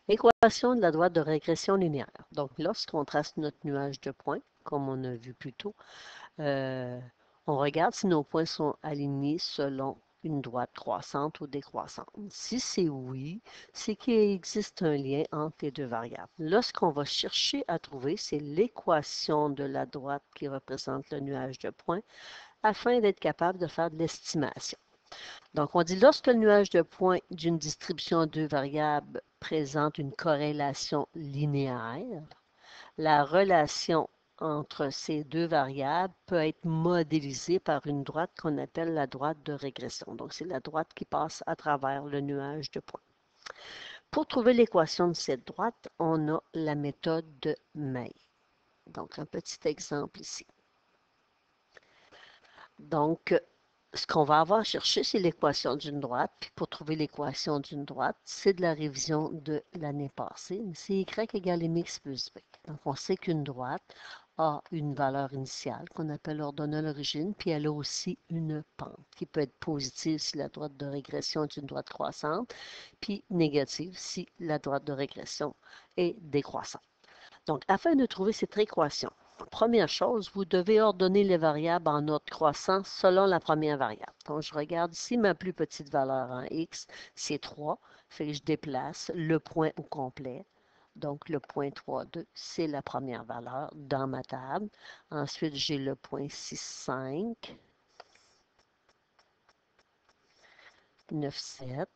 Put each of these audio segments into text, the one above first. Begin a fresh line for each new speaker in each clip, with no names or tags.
Équation de la droite de régression linéaire. Donc, lorsqu'on trace notre nuage de points, comme on a vu plus tôt, on regarde si nos points sont alignés selon une droite croissante ou décroissante. Si c'est oui, c'est qu'il existe un lien entre les deux variables. Lorsqu'on va chercher à trouver, c'est l'équation de la droite qui représente le nuage de points afin d'être capable de faire de l'estimation. Donc, on dit lorsque le nuage de points d'une distribution à deux variables présente une corrélation linéaire, la relation entre ces deux variables peut être modélisée par une droite qu'on appelle la droite de régression. Donc, c'est la droite qui passe à travers le nuage de points. Pour trouver l'équation de cette droite, on a la méthode de May. Donc, un petit exemple ici. Donc, ce qu'on va avoir à chercher, c'est l'équation d'une droite. Puis pour trouver l'équation d'une droite, c'est de la révision de l'année passée. C'est y égale mx plus b. Donc, on sait qu'une droite a une valeur initiale qu'on appelle ordonnée origine, puis elle a aussi une pente qui peut être positive si la droite de régression est une droite croissante, puis négative si la droite de régression est décroissante. Donc, afin de trouver cette équation, première chose, vous devez ordonner les variables en ordre croissant selon la première variable. Donc, je regarde ici ma plus petite valeur en x, c'est 3. Fait que je déplace le point au complet. Donc, le point 3, 2, c'est la première valeur dans ma table. Ensuite, j'ai le point 6, 5, 9, 7.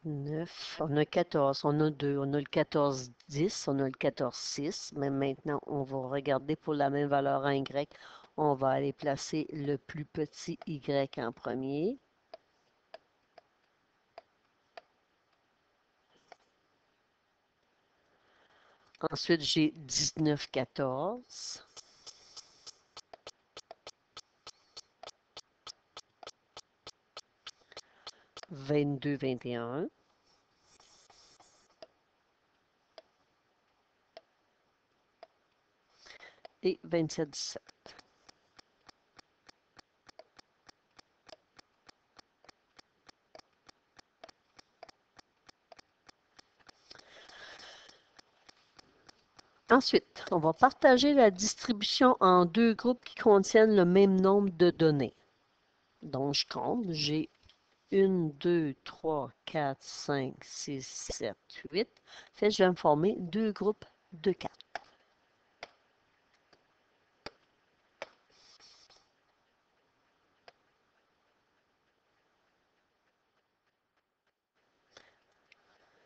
9, on a 14, on a 2, on a le 14, 10, on a le 14, 6. Mais maintenant, on va regarder pour la même valeur en Y. On va aller placer le plus petit Y en premier. Ensuite, j'ai 19, 14. « 22, 21. Et 27, 17. Ensuite, on va partager la distribution en deux groupes qui contiennent le même nombre de données. Donc, je compte, j'ai 1, 2, 3, 4, 5, 6, 7, 8. Fait, je vais me former deux groupes de 4.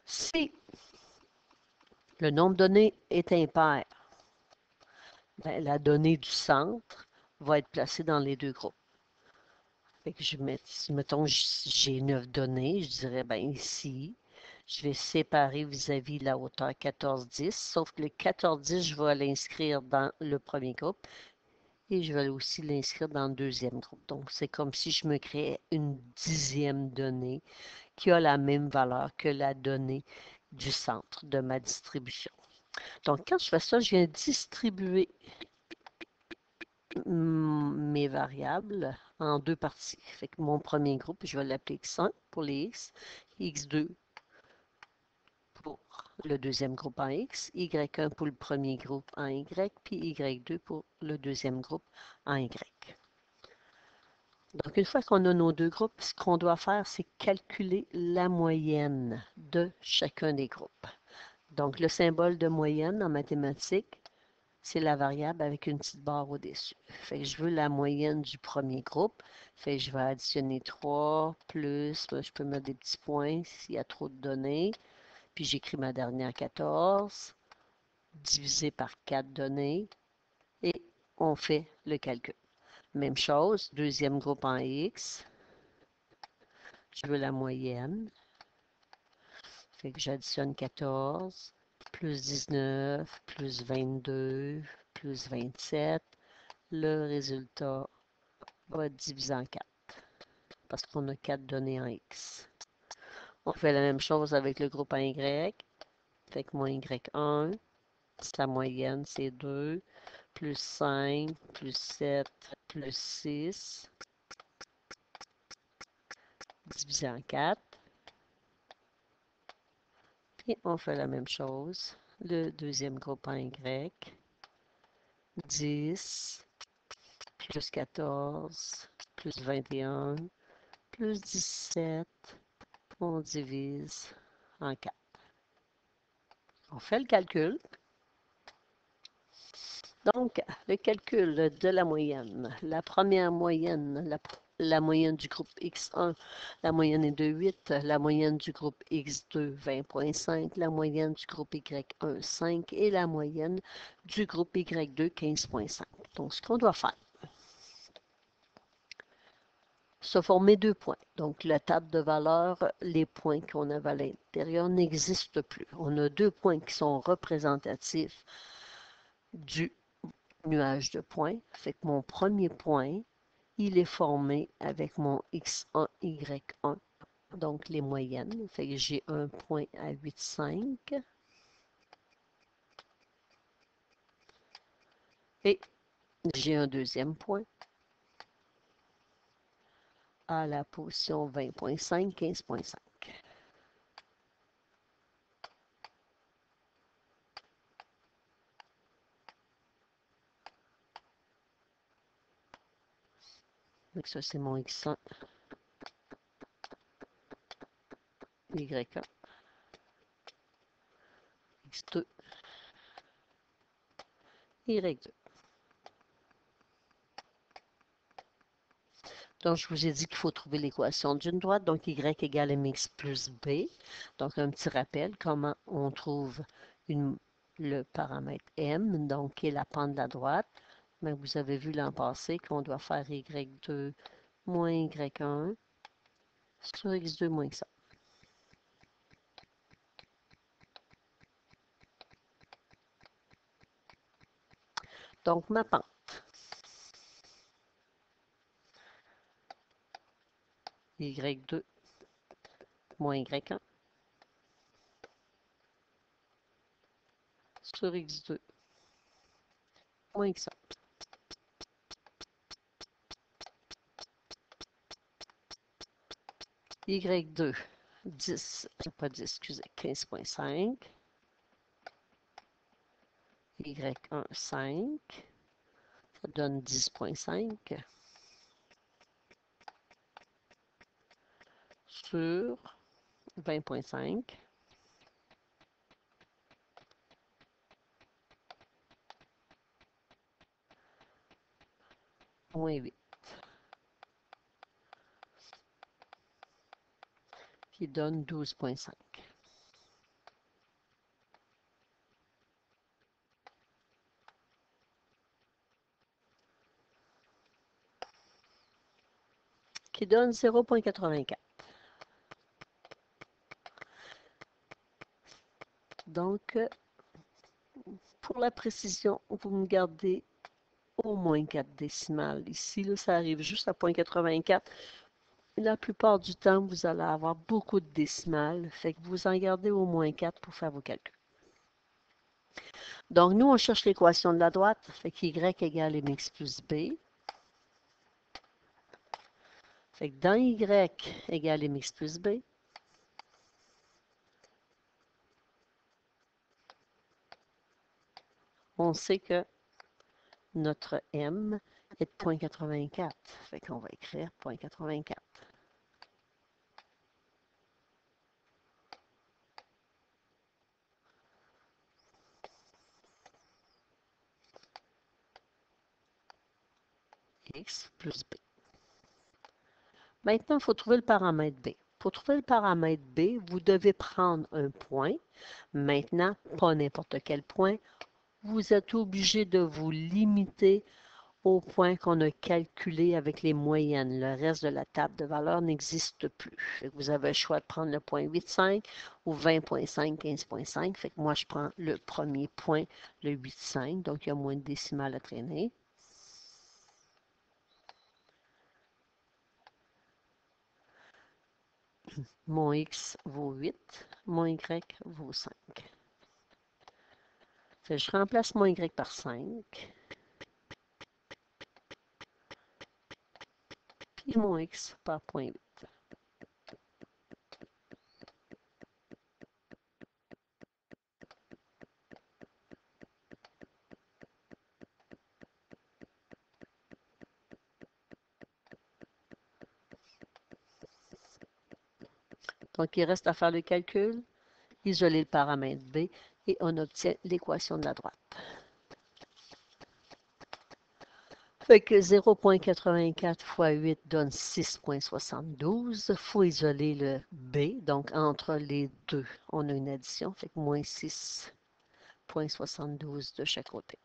Si le nombre de données est impair, ben, la donnée du centre va être placée dans les deux groupes. Fait que mettons, j'ai 9 données, je dirais, ben ici, je vais séparer vis-à-vis la hauteur 14, 10, sauf que le 14, 10, je vais l'inscrire dans le premier groupe et je vais aussi l'inscrire dans le deuxième groupe. Donc, c'est comme si je me créais une 10e donnée qui a la même valeur que la donnée du centre de ma distribution. Donc, quand je fais ça, je viens distribuer mes variables en deux parties. Fait que mon premier groupe, je vais l'appeler X1 pour les X, X2 pour le deuxième groupe en X, Y1 pour le premier groupe en Y, puis Y2 pour le deuxième groupe en Y. Donc, une fois qu'on a nos deux groupes, ce qu'on doit faire, c'est calculer la moyenne de chacun des groupes. Donc, le symbole de moyenne en mathématiques, c'est la variable avec une petite barre au-dessus. Fait que je veux la moyenne du premier groupe. Fait que je vais additionner 3 plus, je peux mettre des petits points s'il y a trop de données. Puis j'écris ma dernière 14, divisé par 4 données, et on fait le calcul. Même chose, deuxième groupe en X. Je veux la moyenne. Fait que j'additionne 14, plus 19, plus 22, plus 27. Le résultat va être divisé en 4 parce qu'on a 4 données en X. On fait la même chose avec le groupe en Y. Fait que mon Y1, la moyenne, c'est 2, plus 5, plus 7, plus 6. divisé en 4. Puis on fait la même chose. Le deuxième groupe en Y. 10 plus 14 plus 21 plus 17. On divise en 4. On fait le calcul. Donc, le calcul de la moyenne. La première moyenne, la moyenne du groupe X1, la moyenne est de 8. La moyenne du groupe X2, 20,5. La moyenne du groupe Y1, 5. Et la moyenne du groupe Y2, 15,5. Donc, ce qu'on doit faire, se former 2 points. Donc, la table de valeurs, les points qu'on avait à l'intérieur n'existent plus. On a 2 points qui sont représentatifs du nuage de points. Fait que mon premier point, il est formé avec mon X1, Y1, donc les moyennes. Fait que j'ai un point à 8,5. Et j'ai un deuxième point à la position 20,5, 15,5. Donc ça, c'est mon X1, Y1, X2, Y2. Donc, je vous ai dit qu'il faut trouver l'équation d'une droite, donc Y égale mx plus B. Donc, un petit rappel, comment on trouve le paramètre M, donc qui est la pente de la droite. Mais vous avez vu l'an passé qu'on doit faire Y2 moins Y1 sur X2 moins X1. Donc, ma pente, Y2 moins Y1 sur X2 moins X1. Y2, 10, pas 10, excusez, 15,5. Y1, 5. Ça donne 10,5 sur 20,5 moins 8, qui donne 12,5. Qui donne 0,84. Donc, pour la précision, vous me gardez au moins 4 décimales. Ici, là, ça arrive juste à 0,84. La plupart du temps, vous allez avoir beaucoup de décimales. Fait que vous en gardez au moins 4 pour faire vos calculs. Donc, nous, on cherche l'équation de la droite. Fait que Y égale mx plus B. Fait que dans Y égale mx plus B, on sait que notre M est de 0,84. Fait qu'on va écrire 0,84. X plus B. Maintenant, il faut trouver le paramètre B. Pour trouver le paramètre B, vous devez prendre un point. Maintenant, pas n'importe quel point. Vous êtes obligé de vous limiter au point qu'on a calculé avec les moyennes. Le reste de la table de valeurs n'existe plus. Vous avez le choix de prendre le point 8,5 ou 20,5, 15,5. Fait que moi, je prends le premier point, le 8,5. Donc, il y a moins de décimales à traîner. Mon X vaut 8, mon Y vaut 5. Fait que je remplace mon Y par 5. Puis mon X par 0,8. Donc, il reste à faire le calcul, isoler le paramètre B et on obtient l'équation de la droite. Fait que 0,84 fois 8 donne 6,72. Il faut isoler le B. Donc, entre les deux, on a une addition. Fait que moins 6,72 de chaque côté.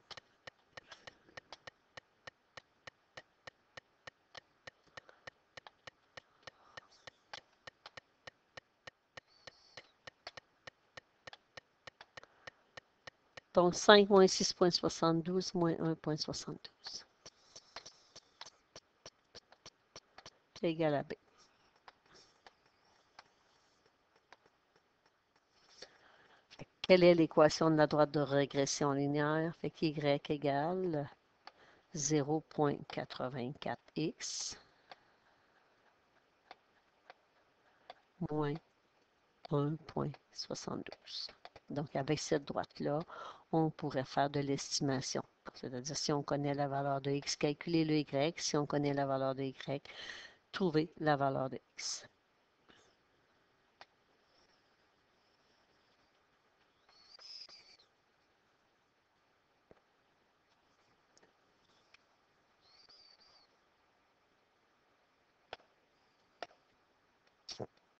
Donc, 5 moins 6,72 moins 1,72. C'est égal à B. Quelle est l'équation de la droite de régression linéaire? Fait qu'y égale 0,84x moins 1,72. Donc, avec cette droite-là, on pourrait faire de l'estimation. C'est-à-dire, si on connaît la valeur de x, calculer le y. Si on connaît la valeur de y, trouver la valeur de x.